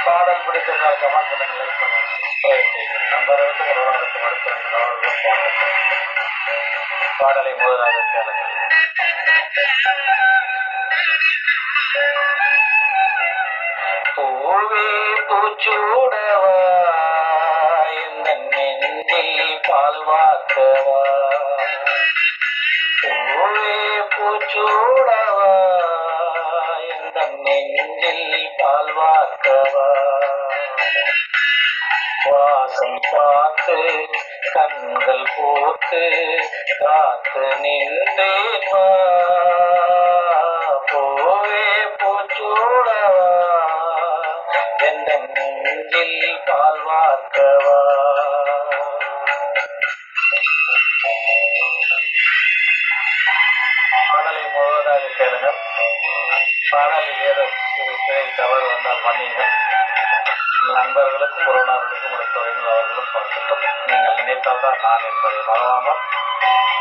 பாடல் பிடித்திருந்தால் கமெண்ட் பண்ணுங்க, லைக் பண்ணுங்க, சப்ஸ்கிரைப் செய்யுங்க. நண்பர்களுக்கும் உறவினருக்கும் அடுத்த அவர்களும் பாடலை முதலாக கேளுங்கள். பூவே பூச்சூடவா இந்த நெஞ்சில் பால் வார்க்கவா, பூவே பூச்சூடவா இந்த நெஞ்சில் பால் வார்க்கவா, வாசம் பார்த்து கண்கள் போட்டு காத்து நின்றேன் வா, பூவே பூச்சூடவா எந்த நெஞ்சில் பால் வார்க்கவா. பாடலை முழுவதாக கேளுங்கள். பாடலில் ஏதோ தவறு வந்தால் மன்னியுங்கள். நண்பர்களுக்கும் உறவினர்களுக்கும் எடுத்துரைகள் அவர்களும் பார்க்கட்டும். நீங்கள் நினைத்தால் தான் நான் என்பதை மறவாமல்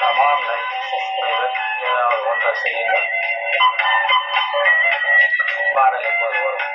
கமெண்ட், லைக், சப்ஸ்கிரைபர் ஏதாவது ஒன்றை செய்யுங்கள். பாடல் இப்போது வரும்.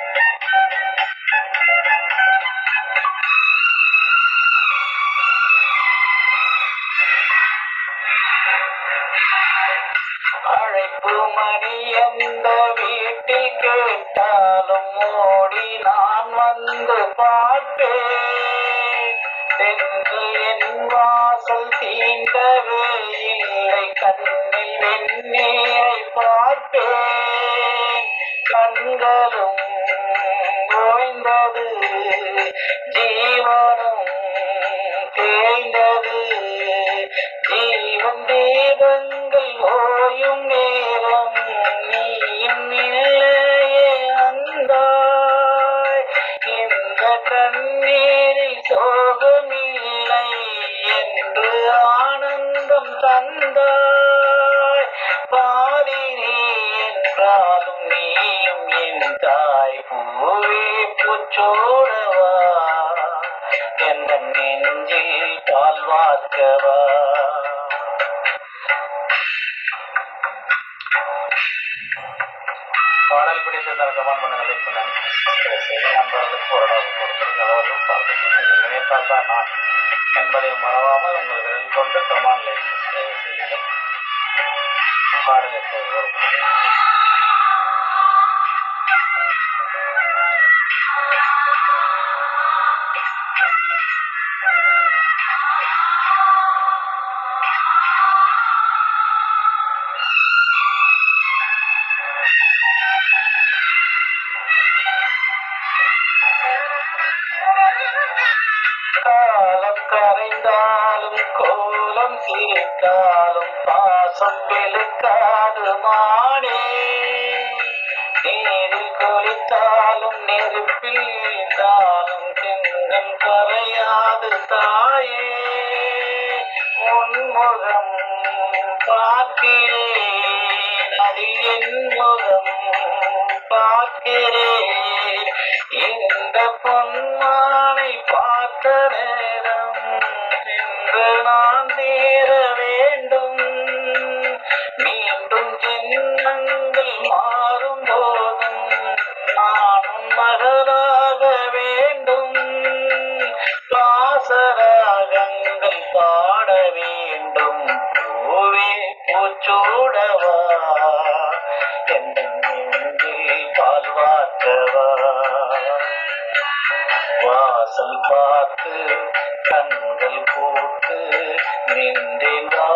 அழைப்பு மணி எந்த வீட்டில் கேட்டாலும் ஓடி நான் வந்து பார்ப்பேன். தென்றல் என் வாசல் தீண்டவே இல்லை, கண்ணில் வெந்நீரை பார்ப்பேன். கண்களும் ஓய்ந்தது, ஜீவனும் தேய்ந்தது, ஜீவன் தீபங்கள் ஓயும் நேரம் நீயும் இல்லையே அந்தாய். இந்த கண்ணீரில் சோகமில்லை என்று ஆனந்தம் தந்தாய். பாதி நீ என்றாலும் நீயும் என் தாய். பூவே பூச்சோடவா எந்த நெஞ்சில் பால் வார்க்கவா. பாடல் பிடித்திருந்தால் கமெண்ட் பண்ணுங்க, லைக் பண்ணுங்க, சப்ஸ்கிரைப் செய்யுங்க. நண்பர்களுக்கு ஒரு கொடுத்துருங்க, அவர்களும் பார்க்கட்டும். நீங்கள் நினைத்தால் தான் நான் என்பதை மறவாமல் உங்கள் விரல் கொண்டு கமெண்ட், லைக், சப்ஸ்கிரைப் செய்யுங்கள். பாடல் எப்போது வரும். காலம் கரைந்தாலும் கோலம் சீர்த்தாலும் பாசம் வெளுக்காது மானே. நீரில் குளித்தாலும் நெருப்பில் இருந்தாலும் தென்னம் கரையாது தாயே. உன்முகம் பார்க்கிறேன், அதில் என் முகம் பார்க்கிறேன். இந்த பொன்மானை பார்த்த நேரம் என்று நான் தீர வேண்டும். மீண்டும் ஜென்மங்கள் மாறும் போதும் நானும் மகளாக வேண்டும். பாசராகங்கள் பாட வேண்டும். பூவே பூச்சூடவா எந்த நெஞ்சில் பால் வார்க்கவா. வாசல் பார்த்து கண்கள் போட்டு நின்றேன் வா.